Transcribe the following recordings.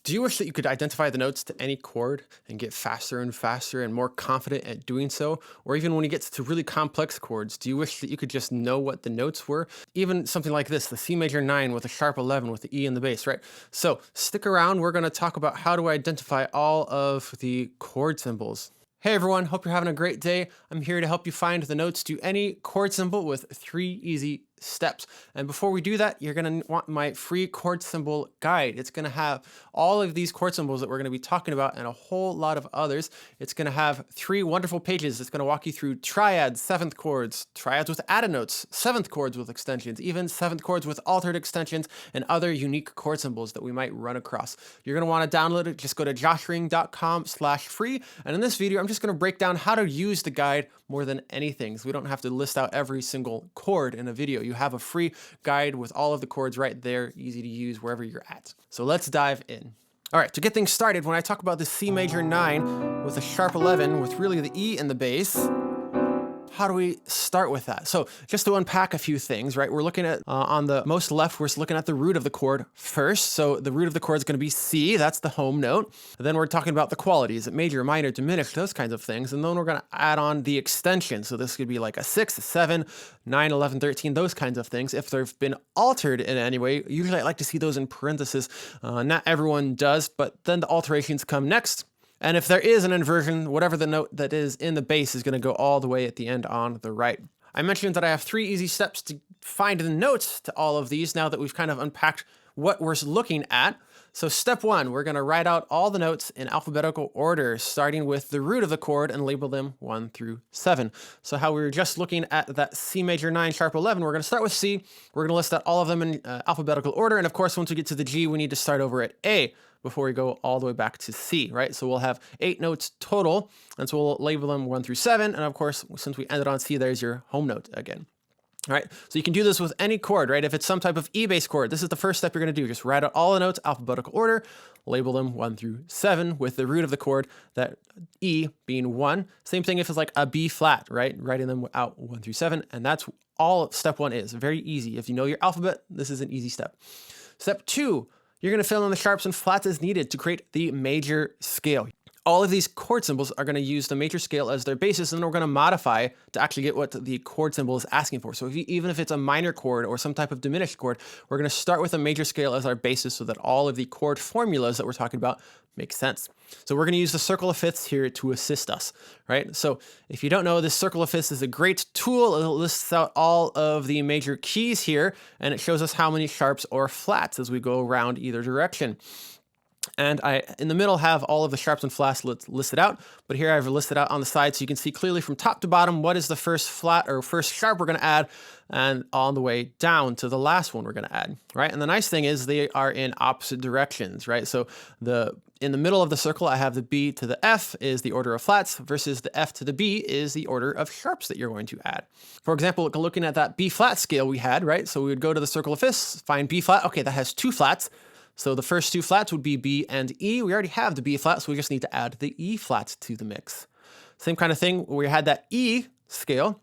Do you wish that you could identify the notes to any chord and get faster and faster and more confident at doing so? Or even when you get to really complex chords, do you wish that you could just know what the notes were? Even something like this, the C major 9 with a sharp 11 with the E in the bass, right? So stick around. We're going to talk about how to identify all of the chord symbols. Hey everyone, hope you're having a great day. I'm here to help you find the notes to any chord symbol with 3 easy steps. And before we do that, you're going to want my free chord symbol guide. It's going to have all of these chord symbols that we're going to be talking about and a whole lot of others. It's going to have 3 wonderful pages. It's going to walk you through triads, 7th chords, triads with added notes, 7th chords with extensions, even 7th chords with altered extensions, and other unique chord symbols that we might run across. You're going to want to download it. Just go to joshring.com/free. And in this video, I'm just going to break down how to use the guide more than anything. So we don't have to list out every single chord in a video. You have a free guide with all of the chords right there, easy to use wherever you're at. So let's dive in. All right, to get things started, when I talk about the C major 9 with a sharp 11 with really the E in the bass, how do we start with that? So just to unpack a few things, right? We're looking at, on the most left, we're looking at the root of the chord first. So the root of the chord is going to be C, that's the home note. Then we're talking about the qualities, major, minor, diminished, those kinds of things. And then we're going to add on the extension. So this could be like a 6, a 7, 9, 11, 13, those kinds of things. If they've been altered in any way, usually I like to see those in parentheses. Not everyone does, but then the alterations come next. And if there is an inversion, whatever the note that is in the bass is going to go all the way at the end on the right. I mentioned that I have 3 easy steps to find the notes to all of these now that we've kind of unpacked what we're looking at. So step 1, we're going to write out all the notes in alphabetical order, starting with the root of the chord and label them 1 through 7. So how we were just looking at that C major 9 sharp 11, we're going to start with C. We're going to list out all of them in alphabetical order. And of course, once we get to the G, we need to start over at A before we go all the way back to C, right? So we'll have 8 notes total, and so we'll label them 1 through 7. And of course, since we ended on C, there's your home note again. All right, so you can do this with any chord, right? If it's some type of E bass chord, this is the first step you're going to do. Just write out all the notes, alphabetical order, label them 1 through 7 with the root of the chord, that E being 1. Same thing if it's like a B flat, right? Writing them out 1 through 7, and that's all step 1 is. Very easy. If you know your alphabet, this is an easy step. Step 2, you're going to fill in the sharps and flats as needed to create the major scale. All of these chord symbols are going to use the major scale as their basis, and then we're going to modify to actually get what the chord symbol is asking for. So even if it's a minor chord or some type of diminished chord, we're going to start with a major scale as our basis so that all of the chord formulas that we're talking about make sense. So we're going to use the circle of fifths here to assist us, right? So if you don't know, this circle of fifths is a great tool. It lists out all of the major keys here, and it shows us how many sharps or flats as we go around either direction. And I, in the middle, have all of the sharps and flats listed out, but here I've listed out on the side so you can see clearly from top to bottom what is the first flat or first sharp we're going to add, and on the way down to the last one we're going to add, right? And the nice thing is they are in opposite directions, right? So in the middle of the circle, I have the B to the F is the order of flats versus the F to the B is the order of sharps that you're going to add. For example, looking at that B flat scale we had, right? So we would go to the circle of fifths, find B flat. Okay, that has 2 flats. So the first 2 flats would be B and E. We already have the B flat, so we just need to add the E flat to the mix. Same kind of thing, we had that E scale.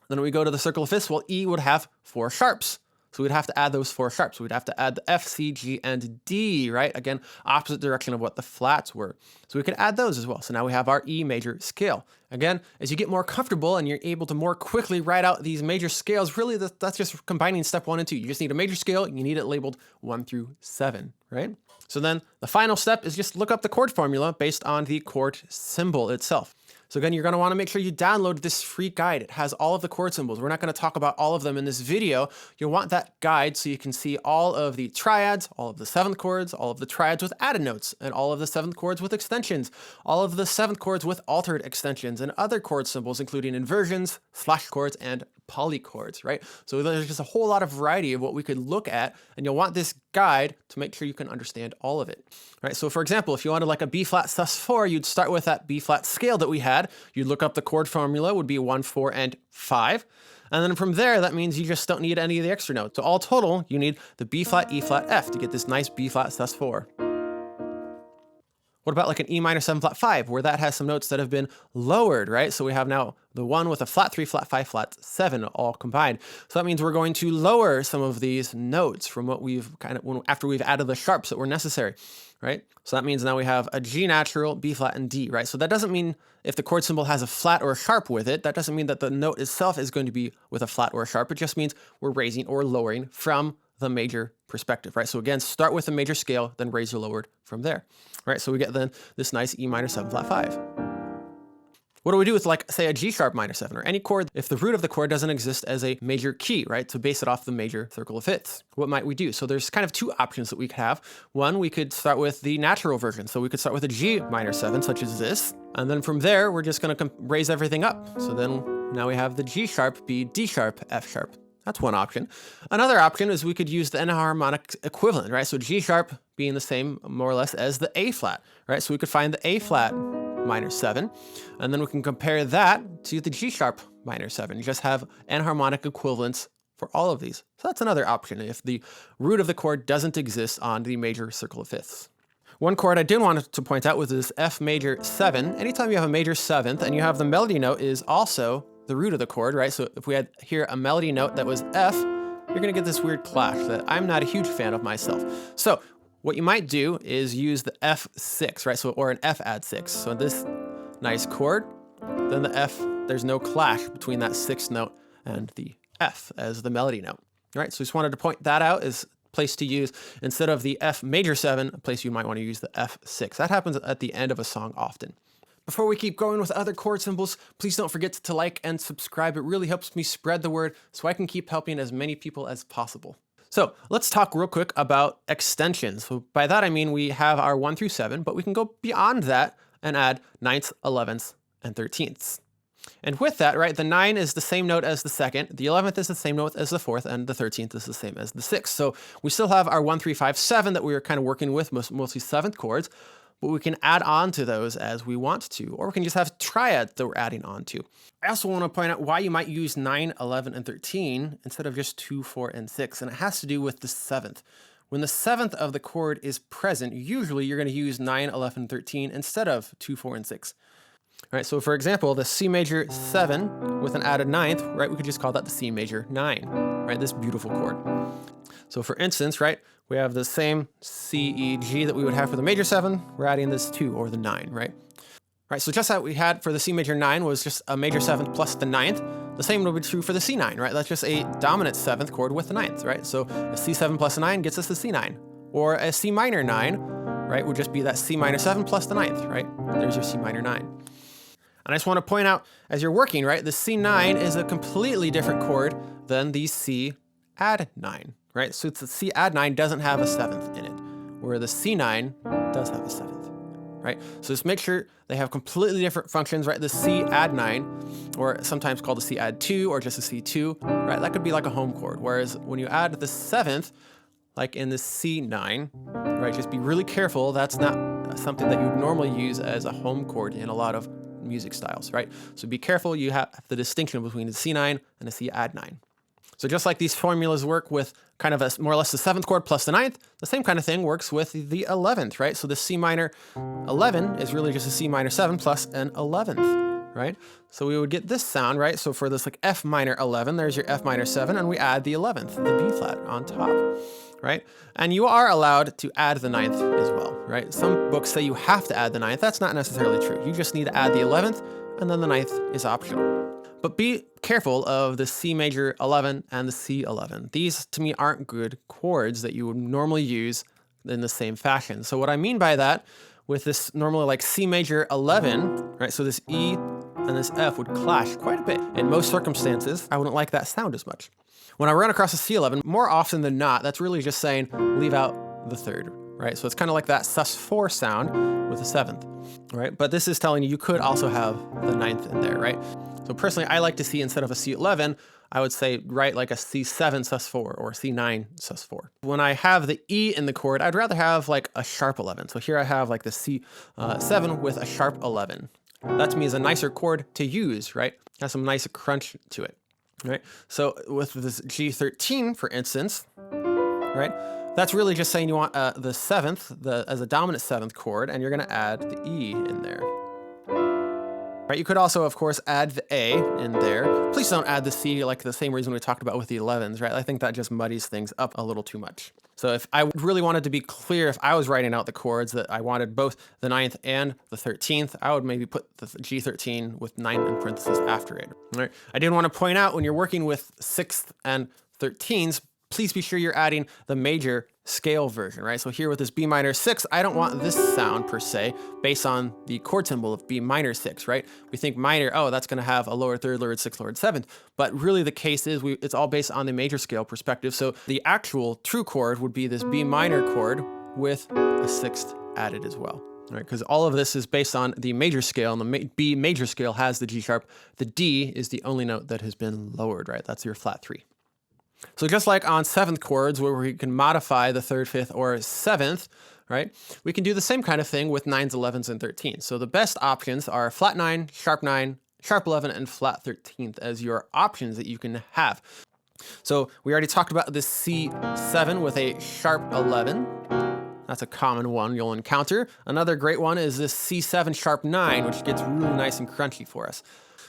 Then we go to the circle of fifths, well, E would have 4 sharps. So we'd have to add those 4 sharps. We'd have to add the F, C, G, and D, right? Again, opposite direction of what the flats were. So we could add those as well. So now we have our E major scale. Again, as you get more comfortable and you're able to more quickly write out these major scales, really that's just combining step 1 and 2. You just need a major scale, you need it labeled 1 through 7, right? So then the final step is just look up the chord formula based on the chord symbol itself. So again, you're going to want to make sure you download this free guide. It has all of the chord symbols. We're not going to talk about all of them in this video. You'll want that guide so you can see all of the triads, all of the 7th chords, all of the triads with added notes, and all of the 7th chords with extensions, all of the 7th chords with altered extensions, and other chord symbols, including inversions, slash chords, and polychords, right? So there's just a whole lot of variety of what we could look at, and you'll want this guide to make sure you can understand all of it, right? So for example, if you wanted like a B flat sus4, you'd start with that B flat scale that we had. You'd look up the chord formula, would be 1, 4, and 5. And then from there, that means you just don't need any of the extra notes. So all total, you need the B flat, E flat, F to get this nice B flat sus4. What about like an E minor 7 flat 5, where that has some notes that have been lowered, right? So we have now the 1 with a flat 3, flat 5, flat 7 all combined. So that means we're going to lower some of these notes from what we've after we've added the sharps that were necessary, right? So that means now we have a G natural, B flat, and D, right? So that doesn't mean if the chord symbol has a flat or a sharp with it, that doesn't mean that the note itself is going to be with a flat or a sharp. It just means we're raising or lowering from the major perspective, right? So again, start with the major scale, then raise or lowered from there, right? So we get then this nice E minor 7 flat 5. What do we do with, like, say, a G sharp minor 7 or any chord if the root of the chord doesn't exist as a major key, right? To base it off the major circle of fifths. What might we do? So there's kind of two options that we could have. One, we could start with the natural version. So we could start with a G minor 7, such as this. And then from there, we're just going to raise everything up. So then now we have the G sharp, B, D sharp, F sharp. That's one option. Another option is we could use the enharmonic equivalent, right? So G sharp being the same more or less as the A flat, right? So we could find the A flat minor 7, and then we can compare that to the G sharp minor 7. You just have enharmonic equivalents for all of these. So that's another option if the root of the chord doesn't exist on the major circle of fifths. One chord I did want to point out was this F major 7. Anytime you have a major 7th and you have the melody note is also the root of the chord, right? So if we had here a melody note that was F, you're gonna get this weird clash that I'm not a huge fan of myself. So what you might do is use the F6, right? So, or an F add 6. So this nice chord, then the F, there's no clash between that 6th note and the F as the melody note, right? So just wanted to point that out as a place to use, instead of the F major 7, a place you might want to use the F6. That happens at the end of a song often. Before we keep going with other chord symbols, please don't forget to like and subscribe. It really helps me spread the word so I can keep helping as many people as possible. So let's talk real quick about extensions. So by that, I mean we have our 1 through 7, but we can go beyond that and add 9ths, 11ths, and 13ths. And with that, right, the 9 is the same note as the 2nd, the 11th is the same note as the 4th, and the 13th is the same as the 6th. So we still have our 1, 3, 5, 7 that we were kind of working with, mostly 7th chords, but we can add on to those as we want to, or we can just have triads that we're adding on to. I also want to point out why you might use 9, 11, and 13 instead of just 2, 4, and 6, and it has to do with the 7th. When the 7th of the chord is present, usually you're going to use 9, 11, 13 instead of 2, 4, and 6. All right, so for example, the C major 7 with an added 9th, right, we could just call that the C major 9, right, this beautiful chord. So for instance, right, we have the same C, E, G that we would have for the major 7. We're adding this 2, or the 9, right? Right, so just like we had for the C major 9 was just a major 7th plus the 9th, the same would be true for the C9, right? That's just a dominant 7th chord with the 9th, right? So a C7 plus a 9 gets us the C9. Or a C minor 9, right, would just be that C minor 7 plus the 9th, right? There's your C minor 9. And I just want to point out, as you're working, right, the C9 is a completely different chord than the C add 9, right? So it's the C add 9 doesn't have a 7th in it, where the C9 does have a 7th, right? So just make sure they have completely different functions, right? The C add 9, or sometimes called the C add 2, or just a C2, right? That could be like a home chord, whereas when you add the 7th, like in the C9, right, just be really careful. That's not something that you would normally use as a home chord in a lot of music styles, right? So be careful, you have the distinction between the C9 and the C add 9. So just like these formulas work with kind of a more or less the 7th chord plus the 9th, the same kind of thing works with the 11th, right? So the C minor 11 is really just a C minor 7 plus an 11th, right? So we would get this sound, right? So for this like F minor 11, there's your F minor 7, and we add the 11th, the B flat on top, right? And you are allowed to add the 9th as well, right? Some books say you have to add the 9th. That's not necessarily true. You just need to add the 11th, and then the 9th is optional. But be careful of the C major 11 and the C11. These, to me, aren't good chords that you would normally use in the same fashion. So what I mean by that, with this normally like C major 11, right? So this E and this F would clash quite a bit. In most circumstances, I wouldn't like that sound as much. When I run across a C11, more often than not, that's really just saying leave out the 3rd, right? So it's kind of like that sus4 sound with the 7th, right? But this is telling you you could also have the 9th in there, right? So personally, I like to see, instead of a C11, I would say write like a C7 sus4 or C9 sus4. When I have the E in the chord, I'd rather have like a sharp 11. So here I have like the C7 with a sharp 11. That to me is a nicer chord to use, right? Has some nice crunch to it, right? So with this G13, for instance, right? That's really just saying you want the seventh as a dominant seventh chord, and you're going to add the E in there. Right, you could also, of course, add the A in there. Please don't add the C, like the same reason we talked about with the 11s, right? I think that just muddies things up a little too much. So if I really wanted to be clear, if I was writing out the chords that I wanted both the 9th and the 13th, I would maybe put the G13 with 9 in parentheses after it. Right? I did want to point out when you're working with 6th and 13s, please be sure you're adding the major scale version, right? So here with this B minor 6, I don't want this sound per se based on the chord symbol of B minor 6, right? We think minor, oh, that's going to have a lower third, lower sixth, lower seventh, but really the case is it's all based on the major scale perspective. So the actual true chord would be this B minor chord with a sixth added as well. Right, because all of this is based on the major scale, and the B major scale has the G sharp. The D is the only note that has been lowered, right? That's your flat 3. So just like on 7th chords where we can modify the 3rd, 5th, or 7th, right? We can do the same kind of thing with 9s, 11s, and 13s. So the best options are flat 9, sharp 11, and flat 13th as your options that you can have. So we already talked about this C7 with a sharp 11. That's a common one you'll encounter. Another great one is this C7 sharp 9, which gets really nice and crunchy for us.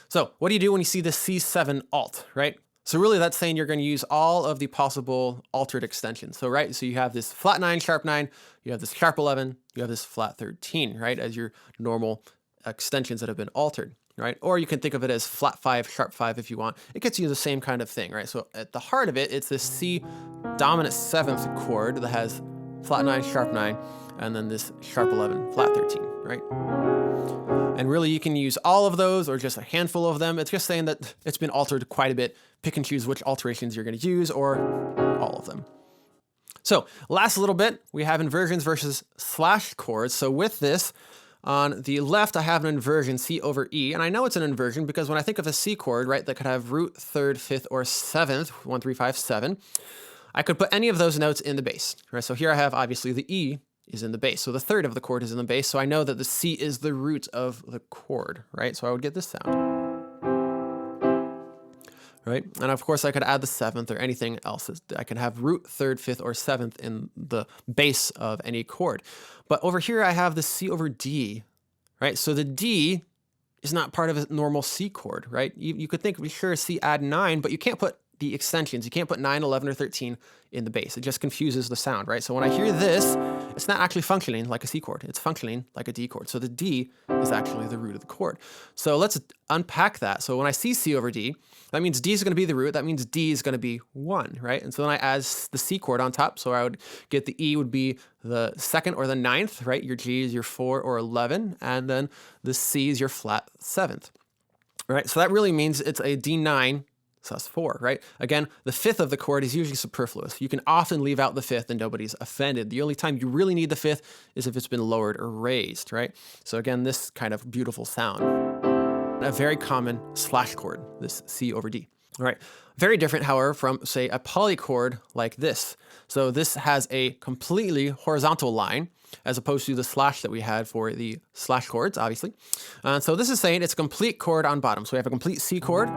So what do you do when you see the C7 alt, right? So really that's saying you're going to use all of the possible altered extensions. So right, so you have this flat 9, sharp 9, you have this sharp 11, you have this flat 13, right, as your normal extensions that have been altered, right? Or you can think of it as flat 5, sharp 5 if you want. It gets you the same kind of thing, right? So at the heart of it, it's this C dominant 7th chord that has flat 9, sharp 9, and then this sharp 11, flat 13, right? And really you can use all of those or just a handful of them. It's just saying that it's been altered quite a bit. Pick and choose which alterations you're going to use or all of them. So last little bit, we have inversions versus slash chords. So with this, on the left, I have an inversion C over E. And I know it's an inversion because when I think of a C chord, right, that could have root, 3rd, 5th, or 7th, 1, 3, 5, 7, I could put any of those notes in the bass, right? So here I have obviously the E is in the bass. So the 3rd of the chord is in the bass. So I know that the C is the root of the chord, right? So I would get this sound. Right? And of course I could add the 7th or anything else. I could have root, 3rd, 5th, or 7th in the base of any chord. But over here I have the C over D, right? So the D is not part of a normal C chord, right? You could think, sure, C add 9, but you can't put the extensions. You can't put 9, 11, or 13 in the bass. It just confuses the sound, right? So when I hear this, it's not actually functioning like a C chord. It's functioning like a D chord. So the D is actually the root of the chord. So let's unpack that. So when I see C over D, that means D is going to be the root. That means D is going to be 1, right? And so then I add the C chord on top. So I would get the E would be the 2nd or the 9th, right? Your G is your 4 or 11. And then the C is your flat 7th, right? So that really means it's a D9 sus4, right? Again, the 5th of the chord is usually superfluous. You can often leave out the 5th and nobody's offended. The only time you really need the 5th is if it's been lowered or raised, right? So again, this kind of beautiful sound. A very common slash chord, this C over D, all right? Very different, however, from, say, a polychord like this. So this has a completely horizontal line as opposed to the slash that we had for the slash chords, obviously. So this is saying it's a complete chord on bottom. So we have a complete C chord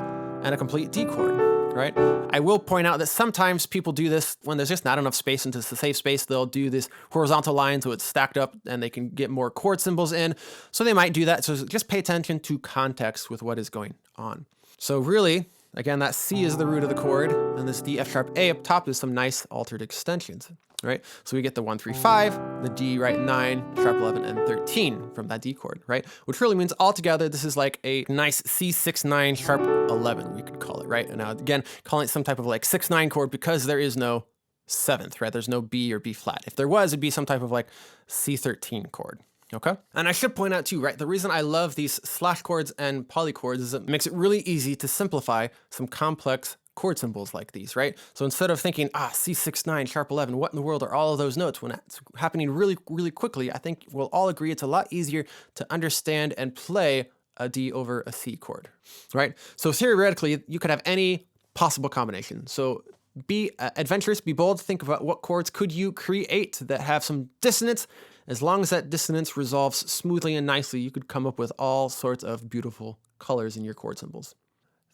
and a complete D chord, right? I will point out that sometimes people do this when there's just not enough space into the safe space. They'll do this horizontal line so it's stacked up and they can get more chord symbols in. So they might do that. So just pay attention to context with what is going on. So really, again, that C is the root of the chord, and this D, F sharp, A up top is some nice altered extensions, right? So we get the 1, 3, 5, the D, right, 9, sharp 11, and 13 from that D chord, right? Which really means altogether, this is like a nice C6, 9, sharp 11, we could call it, right? And now again, calling it some type of like 6, 9 chord because there is no 7th, right? There's no B or B flat. If there was, it'd be some type of like C13 chord. Okay. And I should point out too, right? The reason I love these slash chords and polychords is it makes it really easy to simplify some complex chord symbols like these, right? So instead of thinking, C6, 9, sharp 11, what in the world are all of those notes? When it's happening really, really quickly, I think we'll all agree it's a lot easier to understand and play a D over a C chord, right? So theoretically, you could have any possible combination. So be adventurous, be bold, think about what chords could you create that have some dissonance. As long as that dissonance resolves smoothly and nicely, you could come up with all sorts of beautiful colors in your chord symbols.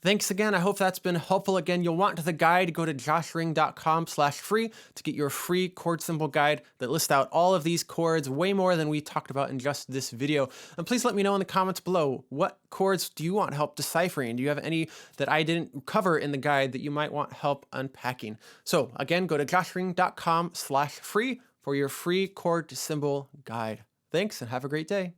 Thanks again. I hope that's been helpful. Again, you'll want the guide, go to joshring.com/free to get your free chord symbol guide that lists out all of these chords, way more than we talked about in just this video. And please let me know in the comments below, what chords do you want help deciphering? Do you have any that I didn't cover in the guide that you might want help unpacking? So again, go to joshring.com/free for your free chord symbol guide. Thanks and have a great day.